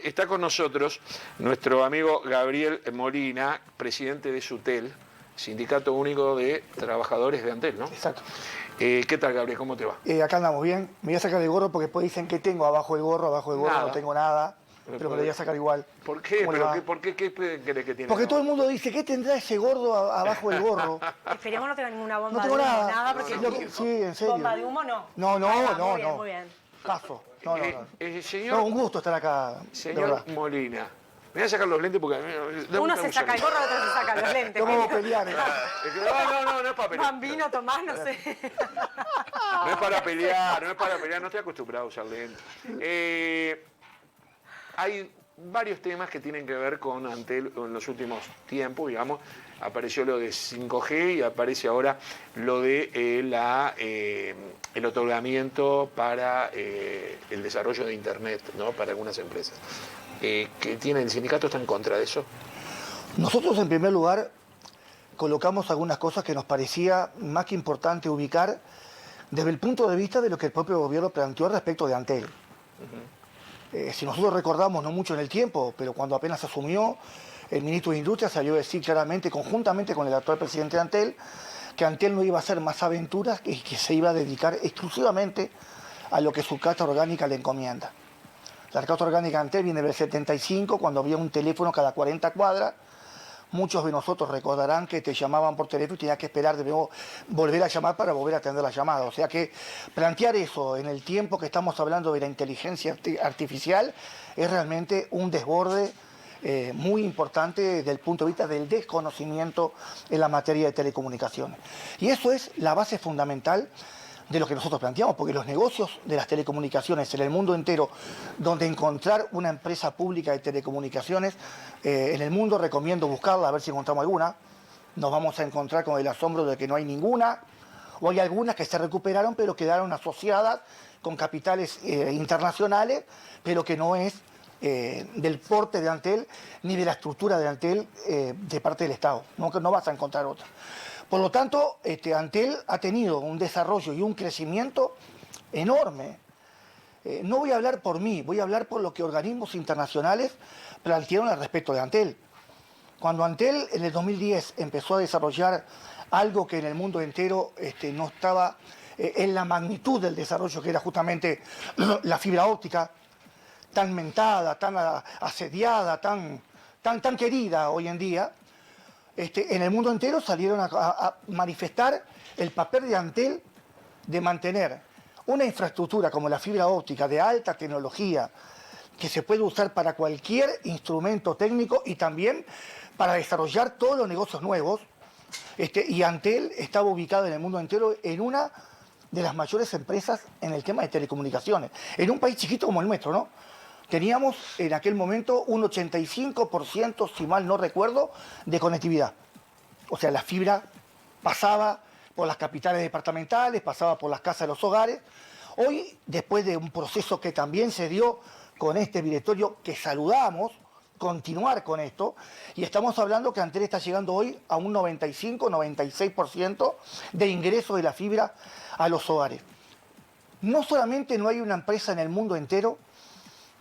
Está con nosotros nuestro amigo Gabriel Molina, presidente de SUTEL, Sindicato Único de Trabajadores de Antel, ¿no? Exacto. ¿Qué tal, Gabriel? ¿Cómo te va? Acá andamos bien. Me voy a sacar el gorro porque después dicen que tengo abajo del gorro Nada. no tengo nada, pero me lo voy a sacar igual. ¿Por qué? ¿Cómo le va? ¿Por qué? ¿Qué crees que tiene? Porque todo el mundo dice, ¿qué tendrá ese gordo abajo del gorro? Esperemos no tenga ninguna bomba No tengo de humo, nada. porque Sí, en serio. bomba de humo no. No, Muy bien, muy bien. Caso. No. Señor, No, un gusto estar acá. de señor verdad. Molina, me voy a sacar los lentes porque... Uno se saca el gorro, otro se saca los lentes. No vamos a pelear. No es para pelear. Bambino, Tomás, no sé. No es para pelear, no estoy acostumbrado a usar lentes. Hay varios temas que tienen que ver con Antel en los últimos tiempos, digamos. Apareció lo de 5G y aparece ahora lo de el otorgamiento para el desarrollo de Internet, ¿no? Para algunas empresas. ¿El sindicato está en contra de eso? Nosotros, en primer lugar, colocamos algunas cosas que nos parecía más que importante ubicar desde el punto de vista de lo que el propio gobierno planteó respecto de Antel. Si nosotros recordamos, no mucho en el tiempo, pero cuando apenas asumió, el ministro de Industria salió a decir claramente, conjuntamente con el actual presidente de Antel, que Antel no iba a hacer más aventuras y que se iba a dedicar exclusivamente a lo que su carta orgánica le encomienda. La carta orgánica de Antel viene del 75, cuando había un teléfono cada 40 cuadras. Muchos de nosotros recordarán que te llamaban por teléfono y tenías que esperar de nuevo volver a llamar para volver a atender la llamada. O sea que plantear eso en el tiempo que estamos hablando de la inteligencia artificial es realmente un desborde muy importante desde el punto de vista del desconocimiento en la materia de telecomunicaciones. Y eso es la base fundamental de lo que nosotros planteamos, porque los negocios de las telecomunicaciones en el mundo entero, donde encontrar una empresa pública de telecomunicaciones, en el mundo recomiendo buscarla, a ver si encontramos alguna. Nos vamos a encontrar con el asombro de que no hay ninguna, o hay algunas que se recuperaron, pero quedaron asociadas con capitales internacionales, pero que no es del porte de Antel, ni de la estructura de Antel de parte del Estado. No vas a encontrar otra. Por lo tanto, Antel ha tenido un desarrollo y un crecimiento enorme. No voy a hablar por mí, voy a hablar por lo que organismos internacionales plantearon al respecto de Antel. Cuando Antel en el 2010 empezó a desarrollar algo que en el mundo entero no estaba en la magnitud del desarrollo, que era justamente la fibra óptica, tan mentada, tan asediada, tan querida hoy en día, en el mundo entero salieron a manifestar el papel de Antel de mantener una infraestructura como la fibra óptica de alta tecnología que se puede usar para cualquier instrumento técnico y también para desarrollar todos los negocios nuevos. Y Antel estaba ubicado en el mundo entero en una de las mayores empresas en el tema de telecomunicaciones, en un país chiquito como el nuestro, ¿no? Teníamos en aquel momento un 85%, si mal no recuerdo, de conectividad. O sea, la fibra pasaba por las capitales departamentales, pasaba por las casas de los hogares. Hoy, después de un proceso que también se dio con este directorio, que saludamos, continuar con esto, y estamos hablando que Antel está llegando hoy a un 95-96% de ingreso de la fibra a los hogares. No solamente no hay una empresa en el mundo entero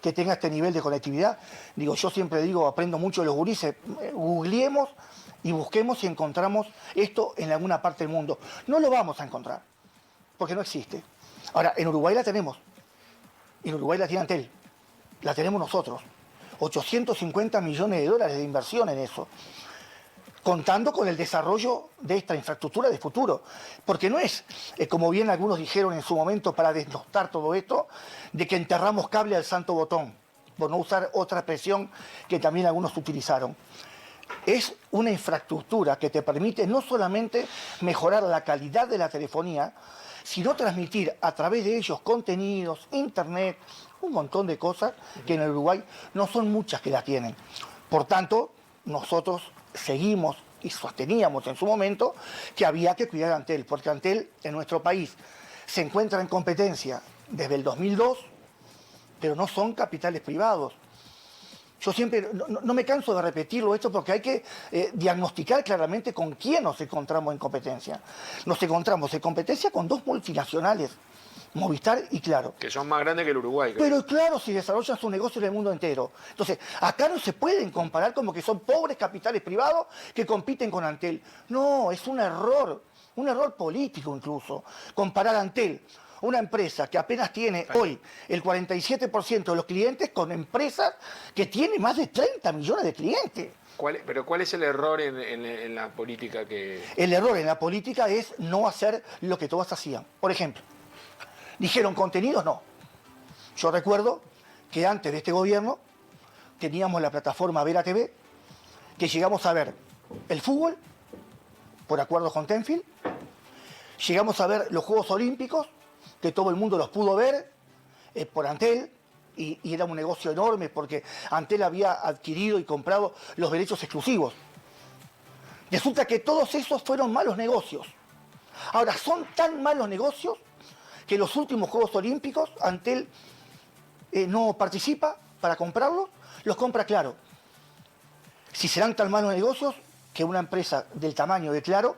que tenga este nivel de conectividad. Yo siempre digo, aprendo mucho de los gurises, googleemos y busquemos si encontramos esto en alguna parte del mundo. No lo vamos a encontrar, porque no existe. Ahora, en Uruguay la tenemos. En Uruguay la tiene Antel. La tenemos nosotros. 850 millones de dólares de inversión en eso, contando con el desarrollo de esta infraestructura de futuro. Porque no es, como bien algunos dijeron en su momento para desnostar todo esto, de que enterramos cable al santo botón, por no usar otra expresión que también algunos utilizaron. Es una infraestructura que te permite no solamente mejorar la calidad de la telefonía, sino transmitir a través de ellos contenidos, internet, un montón de cosas que en el Uruguay no son muchas que la tienen. Por tanto, nosotros seguimos y sosteníamos en su momento que había que cuidar a Antel, porque Antel en nuestro país se encuentra en competencia desde el 2002, pero no son capitales privados. Yo siempre, no me canso de repetirlo esto porque hay que diagnosticar claramente con quién nos encontramos en competencia. Nos encontramos en competencia con dos multinacionales Movistar y Claro. Que son más grandes que el Uruguay. Creo. Pero claro, si desarrollan su negocio en el mundo entero. Entonces, acá no se pueden comparar como que son pobres capitales privados que compiten con Antel. No, es un error político incluso, comparar Antel, una empresa que apenas tiene hoy el 47% de los clientes, con empresas que tienen más de 30 millones de clientes. Pero ¿cuál es el error en la política que...? El error en la política es no hacer lo que todos hacían. Por ejemplo, dijeron contenidos, no. Yo recuerdo que antes de este gobierno teníamos la plataforma Vera TV, que llegamos a ver el fútbol, por acuerdo con Tenfield, llegamos a ver los Juegos Olímpicos, que todo el mundo los pudo ver por Antel, y era un negocio enorme porque Antel había adquirido y comprado los derechos exclusivos. Resulta que todos esos fueron malos negocios. Ahora, son tan malos negocios que los últimos Juegos Olímpicos Antel no participa para comprarlos, los compra Claro. Si serán tan malos negocios que una empresa del tamaño de Claro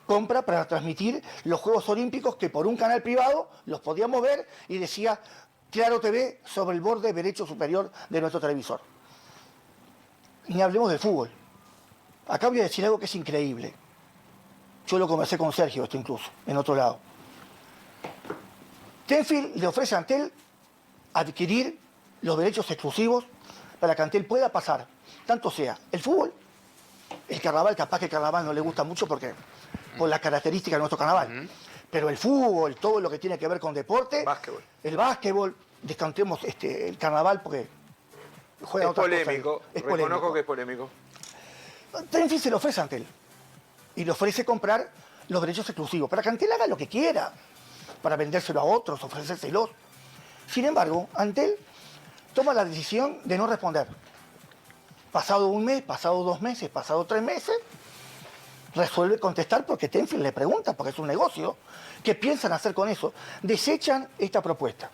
compra para transmitir los Juegos Olímpicos, que por un canal privado los podíamos ver y decía Claro TV sobre el borde derecho superior de nuestro televisor. Ni hablemos del fútbol. Acá voy a decir algo que es increíble. Yo lo conversé con Sergio, esto incluso, en otro lado. Tenfield le ofrece a Antel adquirir los derechos exclusivos para que Antel pueda pasar, tanto sea el fútbol, el carnaval, capaz que el carnaval no le gusta mucho porque por las características de nuestro carnaval, pero el fútbol, todo lo que tiene que ver con deporte, el básquetbol, descantemos el carnaval porque juega otras cosas. Es polémico, reconozco que es polémico. Tenfield se le ofrece a Antel y le ofrece comprar los derechos exclusivos para que Antel haga lo que quiera, para vendérselo a otros, ofrecérselos. Sin embargo, Antel toma la decisión de no responder. Pasado un mes, pasado 2 meses, pasado 3 meses, resuelve contestar porque Tenfield le pregunta, porque es un negocio. ¿Qué piensan hacer con eso? Desechan esta propuesta.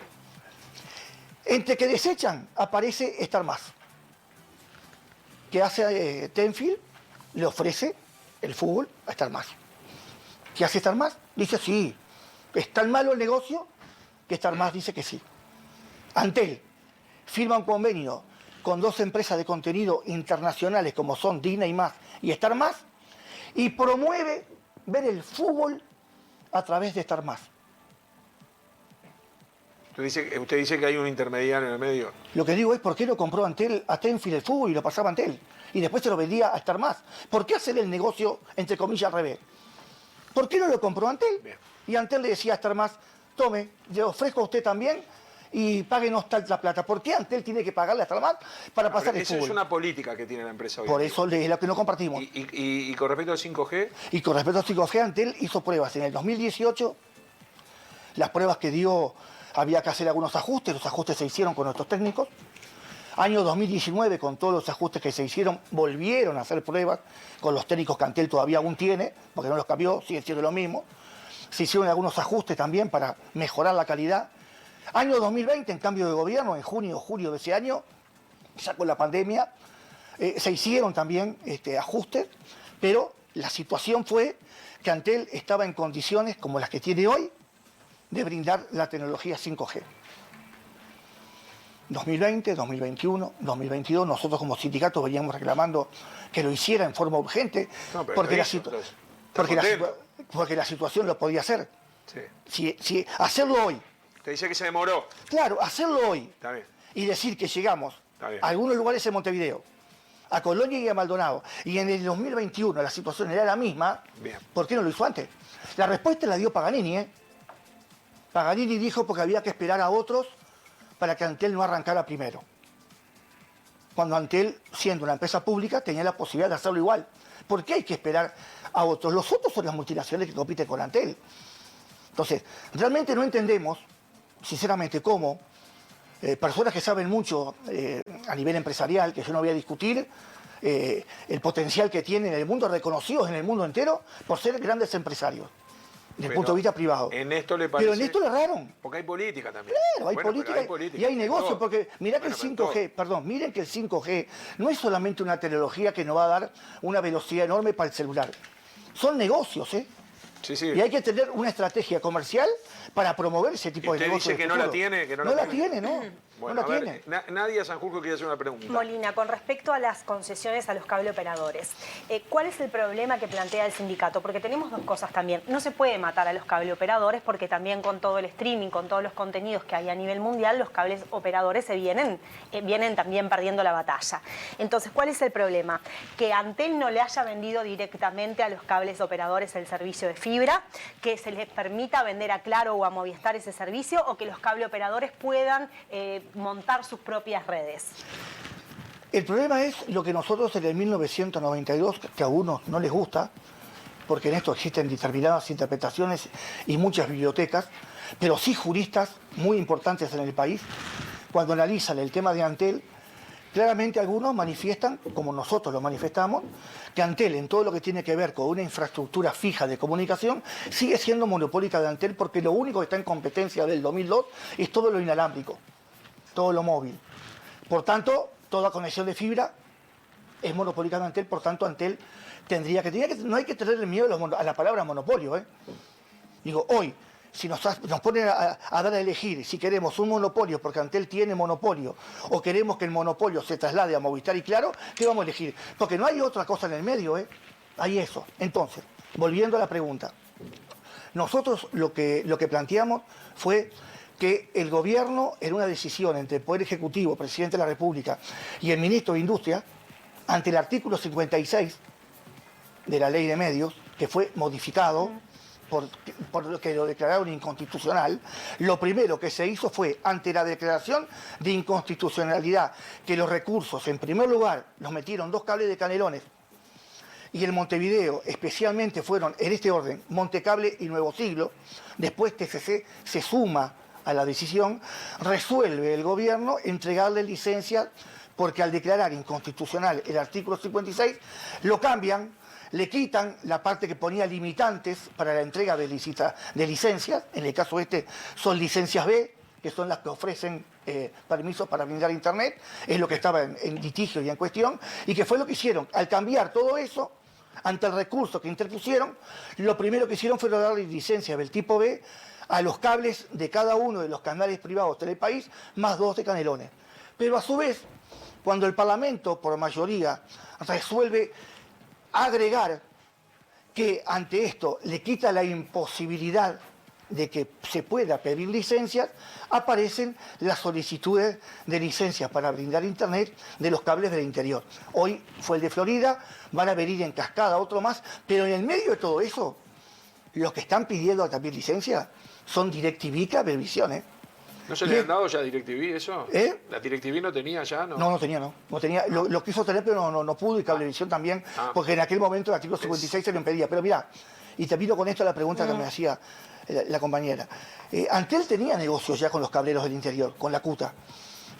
Entre que desechan, aparece Star Más. ¿Qué hace Tenfield? Le ofrece el fútbol a Star Más. ¿Qué hace Star Más? Dice sí. Es tan malo el negocio que Star Más dice que sí. Antel firma un convenio con 2 empresas de contenido internacionales como son Disney+ y Star Más, y promueve ver el fútbol a través de Star Más. Usted dice que hay un intermediario en el medio. Lo que digo es, ¿por qué no compró Antel a Tenfield el fútbol y lo pasaba a Antel? Y después se lo vendía a Star Más. ¿Por qué hacer el negocio, entre comillas, al revés? ¿Por qué no lo compró Antel? Bien. Y Antel le decía a Star Más, tome, le ofrezco a usted también y páguenos tanta plata. ¿Por qué Antel tiene que pagarle a Star Más para pasar el fútbol? Esa es una política que tiene la empresa hoy. Por eso es lo que no compartimos. ¿Y con respecto al 5G? Y con respecto al 5G, Antel hizo pruebas. En el 2018, las pruebas que dio, había que hacer algunos ajustes. Los ajustes se hicieron con nuestros técnicos. Año 2019, con todos los ajustes que se hicieron, volvieron a hacer pruebas con los técnicos que Antel todavía aún tiene, porque no los cambió, sigue siendo lo mismo. Se hicieron algunos ajustes también para mejorar la calidad. Año 2020, en cambio de gobierno, en junio o julio de ese año, ya con la pandemia, se hicieron también ajustes, pero la situación fue que Antel estaba en condiciones como las que tiene hoy de brindar la tecnología 5G. 2020, 2021, 2022, nosotros como sindicato veníamos reclamando que lo hiciera en forma urgente, porque la situación lo podía hacer. Sí. Si hacerlo hoy. Te dice que se demoró. Claro, hacerlo hoy. Está bien. Y decir que llegamos a algunos lugares en Montevideo, a Colonia y a Maldonado, y en el 2021 la situación era la misma, bien. ¿Por qué no lo hizo antes? La respuesta la dio Paganini, Paganini dijo porque había que esperar a otros para que Antel no arrancara primero. Cuando Antel, siendo una empresa pública, tenía la posibilidad de hacerlo igual. ¿Por qué hay que esperar a otros? Los otros son las multinacionales que compiten con Antel. Entonces, realmente no entendemos, sinceramente, cómo personas que saben mucho a nivel empresarial, que yo no voy a discutir, el potencial que tienen en el mundo, reconocidos en el mundo entero por ser grandes empresarios. Desde el punto de vista privado. En esto le parece... Pero en esto le erraron. Porque hay política también. Claro, hay política y hay negocio, porque mirá que el 5G, perdón, miren que el 5G no es solamente una tecnología que nos va a dar una velocidad enorme para el celular. Son negocios, ¿eh? Sí, sí. Y hay que tener una estrategia comercial para promover ese tipo de Usted negocios. dice que no la tiene, que no la tiene, ¿no? Bueno, no la a ver, tiene. Nadia Sanjurjo quiere hacer una pregunta. Molina, con respecto a las concesiones a los cableoperadores, ¿cuál es el problema que plantea el sindicato? Porque tenemos dos cosas también. No se puede matar a los cableoperadores porque también con todo el streaming, con todos los contenidos que hay a nivel mundial, los cables operadores vienen también perdiendo la batalla. Entonces, ¿cuál es el problema? Que Antel no le haya vendido directamente a los cables operadores el servicio de fibra, que se les permita vender a Claro o a Movistar ese servicio, o que los cableoperadores puedan montar sus propias redes. El problema es lo que nosotros en el 1992, que a algunos no les gusta, porque en esto existen determinadas interpretaciones y muchas bibliotecas, pero sí juristas muy importantes en el país, cuando analizan el tema de Antel, claramente algunos manifiestan, como nosotros lo manifestamos, que Antel, en todo lo que tiene que ver con una infraestructura fija de comunicación, sigue siendo monopólica de Antel, porque lo único que está en competencia del 2002 es todo lo inalámbrico, todo lo móvil. Por tanto, toda conexión de fibra es monopólica de Antel, por tanto Antel tendría que no hay que tenerle miedo a la palabra monopolio, ¿eh? Digo, hoy, si nos ponen a dar a elegir si queremos un monopolio porque Antel tiene monopolio o queremos que el monopolio se traslade a Movistar y Claro, ¿qué vamos a elegir? Porque no hay otra cosa en el medio, ¿eh? Hay eso. Entonces, volviendo a la pregunta, nosotros lo que planteamos fue que el gobierno, en una decisión entre el Poder Ejecutivo, Presidente de la República y el Ministro de Industria, ante el artículo 56 de la Ley de Medios, que fue modificado por lo que lo declararon inconstitucional, lo primero que se hizo fue, ante la declaración de inconstitucionalidad, que los recursos, en primer lugar, los metieron 2 cables de Canelones, y en Montevideo especialmente fueron, en este orden, Montecable y Nuevo Siglo. Después TCC se suma a la decisión, resuelve el gobierno entregarle licencias, porque al declarar inconstitucional el artículo 56, lo cambian, le quitan la parte que ponía limitantes para la entrega de licencias, en el caso este son licencias B, que son las que ofrecen permisos para brindar internet, es lo que estaba en litigio y en cuestión, y que fue lo que hicieron. Al cambiar todo eso, ante el recurso que interpusieron, lo primero que hicieron fue darle licencias del tipo B a los cables de cada uno de los canales privados del país, más 2 de Canelones. Pero a su vez, cuando el Parlamento, por mayoría, resuelve agregar que ante esto le quita la imposibilidad de que se pueda pedir licencias, aparecen las solicitudes de licencias para brindar internet de los cables del interior. Hoy fue el de Florida, van a venir en cascada otro más, pero en el medio de todo eso, los que están pidiendo también licencia son DirecTV y Cablevisión, ¿eh? ¿No se le han dado ya a DirecTV eso? ¿Eh? ¿La DirecTV no tenía ya? No tenía. Lo quiso tener, pero no pudo, y Cablevisión también, porque en aquel momento el artículo 56 se lo impedía. Pero mira, y termino con esto la pregunta que me hacía la compañera. Antel tenía negocios ya con los cableros del interior, con la CUTA,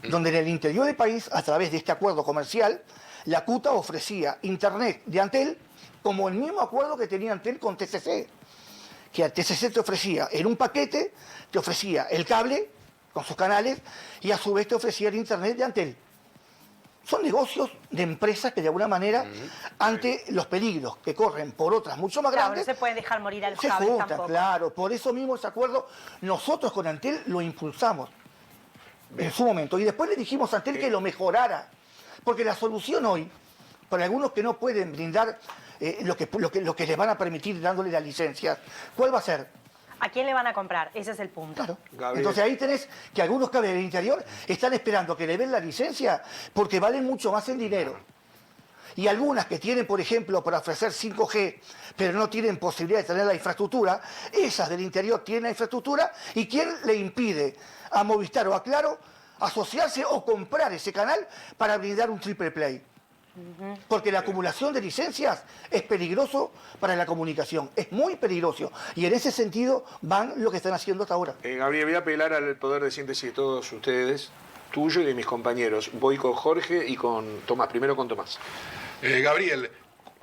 donde en el interior del país, a través de este acuerdo comercial, la CUTA ofrecía internet de Antel como el mismo acuerdo que tenía Antel con TCC, que al TCC te ofrecía en un paquete, te ofrecía el cable con sus canales y a su vez te ofrecía el internet de Antel. Son negocios de empresas que de alguna manera, ante los peligros que corren por otras mucho más Claro, grandes, no se pueden dejar morir a los se cables juntan, tampoco. claro. Por eso mismo ese acuerdo nosotros con Antel lo impulsamos en su momento. Y después le dijimos a Antel que lo mejorara. Porque la solución hoy, para algunos que no pueden brindar lo que les van a permitir dándole la licencia, ¿cuál va a ser? ¿A quién le van a comprar? Ese es el punto. Claro. Gabriel. Entonces ahí tenés que algunos cables del interior están esperando que le den la licencia porque valen mucho más en dinero. Y algunas que tienen, por ejemplo, para ofrecer 5G, pero no tienen posibilidad de tener la infraestructura, esas del interior tienen la infraestructura, ¿y quién le impide a Movistar o a Claro asociarse o comprar ese canal para brindar un triple play? Porque la acumulación de licencias es peligroso para la comunicación, es muy peligroso. Y en ese sentido van lo que están haciendo hasta ahora. Gabriel, voy a apelar al poder de síntesis de todos ustedes, tuyo y de mis compañeros. Voy con Jorge y con Tomás. Primero con Tomás. Gabriel,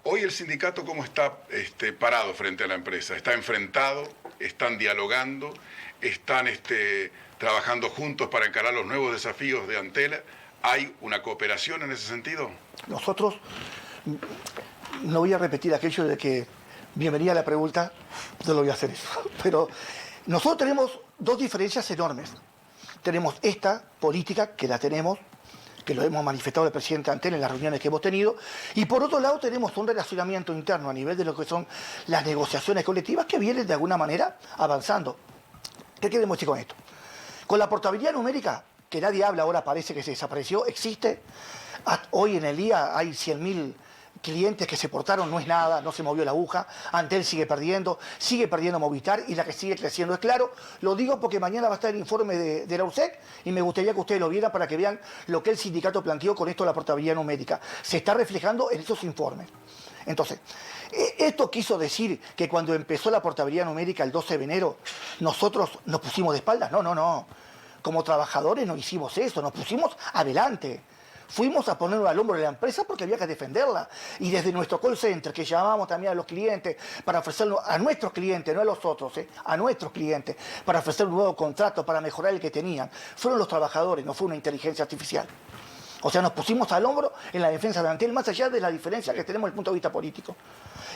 hoy el sindicato, ¿cómo está parado frente a la empresa? ¿Está enfrentado? ¿Están dialogando? ¿Están trabajando juntos para encarar los nuevos desafíos de Antel? ¿Hay una cooperación en ese sentido? Nosotros, no voy a repetir aquello de que bienvenida a la pregunta, no lo voy a hacer eso. Pero nosotros tenemos dos diferencias enormes. Tenemos esta política, que la tenemos, que lo hemos manifestado el presidente Antel en las reuniones que hemos tenido, y por otro lado tenemos un relacionamiento interno a nivel de lo que son las negociaciones colectivas que vienen de alguna manera avanzando. ¿Qué queremos decir con esto? Con la portabilidad numérica, que nadie habla ahora, parece que se desapareció, existe. Hoy en el día hay 100.000 clientes que se portaron, no es nada, no se movió la aguja. Antel sigue perdiendo Movistar, y la que sigue creciendo es Claro. Lo digo porque mañana va a estar el informe de la URSSEC y me gustaría que ustedes lo vieran para que vean lo que el sindicato planteó con esto de la portabilidad numérica. Se está reflejando en esos informes. Entonces, esto quiso decir que cuando empezó la portabilidad numérica el 12 de enero, nosotros nos pusimos de espaldas. No, no, no. Como trabajadores no hicimos eso, nos pusimos adelante. Fuimos a ponerlo al hombro de la empresa porque había que defenderla. Y desde nuestro call center, que llamábamos también a los clientes para ofrecerlo a nuestros clientes, no a los otros, a nuestros clientes, para ofrecer un nuevo contrato, para mejorar el que tenían, fueron los trabajadores, no fue una inteligencia artificial. O sea, nos pusimos al hombro en la defensa de Antel, más allá de la diferencia que tenemos desde el punto de vista político.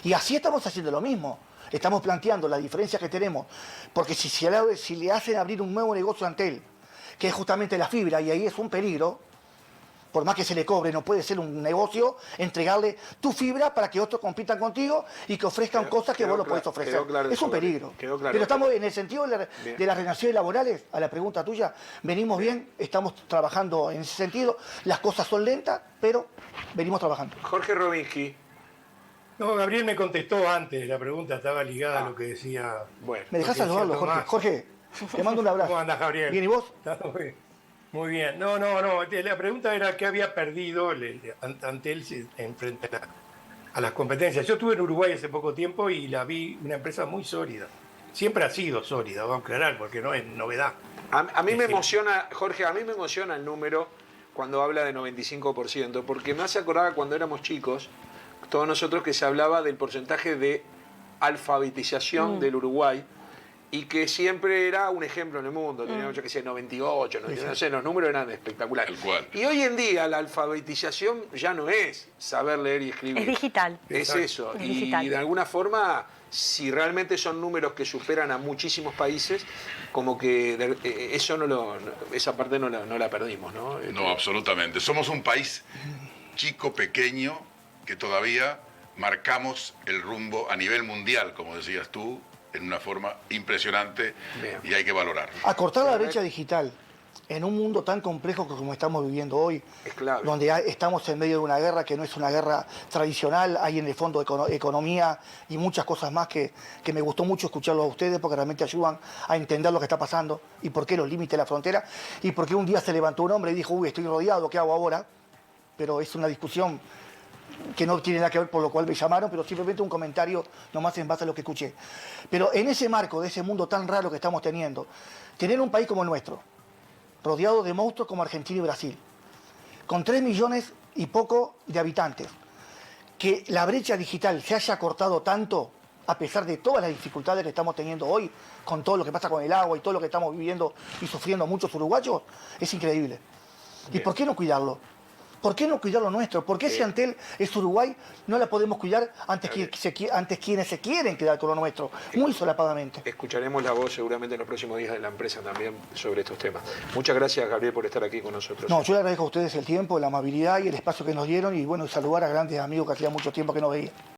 Y así estamos haciendo lo mismo. Estamos planteando las diferencias que tenemos, porque si le hacen abrir un nuevo negocio a Antel, que es justamente la fibra, y ahí es un peligro, por más que se le cobre, no puede ser un negocio entregarle tu fibra para que otros compitan contigo y que ofrezcan cosas que vos no podés ofrecer. Es un peligro. Pero estamos en el sentido de las relaciones laborales, a la pregunta tuya, venimos bien, estamos trabajando en ese sentido. Las cosas son lentas, pero venimos trabajando. Jorge Robinsky. No, Gabriel me contestó antes, la pregunta estaba ligada a lo que decía. Bueno. ¿Me dejás saludarlo, Jorge? Jorge, te mando un abrazo. ¿Cómo andas, Gabriel? ¿Bien y vos? Muy bien. No. La pregunta era qué había perdido Antel en frente a las competencias. Yo estuve en Uruguay hace poco tiempo y la vi una empresa muy sólida. Siempre ha sido sólida, vamos a aclarar, porque no es novedad. A mí me emociona, Jorge, a mí me emociona el número cuando habla de 95%, porque me hace acordar cuando éramos chicos, todos nosotros, que se hablaba del porcentaje de alfabetización del Uruguay, y que siempre era un ejemplo en el mundo. Teníamos, yo que sé, 98, no sé, los números eran espectaculares. Y hoy en día la alfabetización ya no es saber leer y escribir. Es digital. Es eso. Es y digital. de alguna forma, si realmente son números que superan a muchísimos países, como que eso esa parte no la perdimos, ¿no? No, absolutamente. Somos un país chico, pequeño, que todavía marcamos el rumbo a nivel mundial, como decías tú, en una forma impresionante. Bien. Y hay que valorarlo. Acortar la brecha digital en un mundo tan complejo como estamos viviendo hoy, Es clave. donde estamos en medio de una guerra que no es una guerra tradicional, hay en el fondo economía y muchas cosas más que me gustó mucho escucharlo a ustedes porque realmente ayudan a entender lo que está pasando y por qué los límites de la frontera y por qué un día se levantó un hombre y dijo, uy, estoy rodeado, ¿qué hago ahora? Pero es una discusión que no tiene nada que ver por lo cual me llamaron, pero simplemente un comentario nomás en base a lo que escuché. Pero en ese marco de ese mundo tan raro que estamos teniendo, tener un país como el nuestro, rodeado de monstruos como Argentina y Brasil, con 3 millones y poco de habitantes, que la brecha digital se haya cortado tanto, a pesar de todas las dificultades que estamos teniendo hoy, con todo lo que pasa con el agua y todo lo que estamos viviendo y sufriendo muchos uruguayos, es increíble. ¿Y por qué no cuidarlo? ¿Por qué no cuidar lo nuestro? ¿Por qué si Antel es Uruguay no la podemos cuidar antes quienes se quieren quedar con lo nuestro? Muy solapadamente. Escucharemos la voz seguramente en los próximos días de la empresa también sobre estos temas. Muchas gracias, Gabriel, por estar aquí con nosotros. No, yo le agradezco a ustedes el tiempo, la amabilidad y el espacio que nos dieron y bueno, saludar a grandes amigos que hacía mucho tiempo que no veía.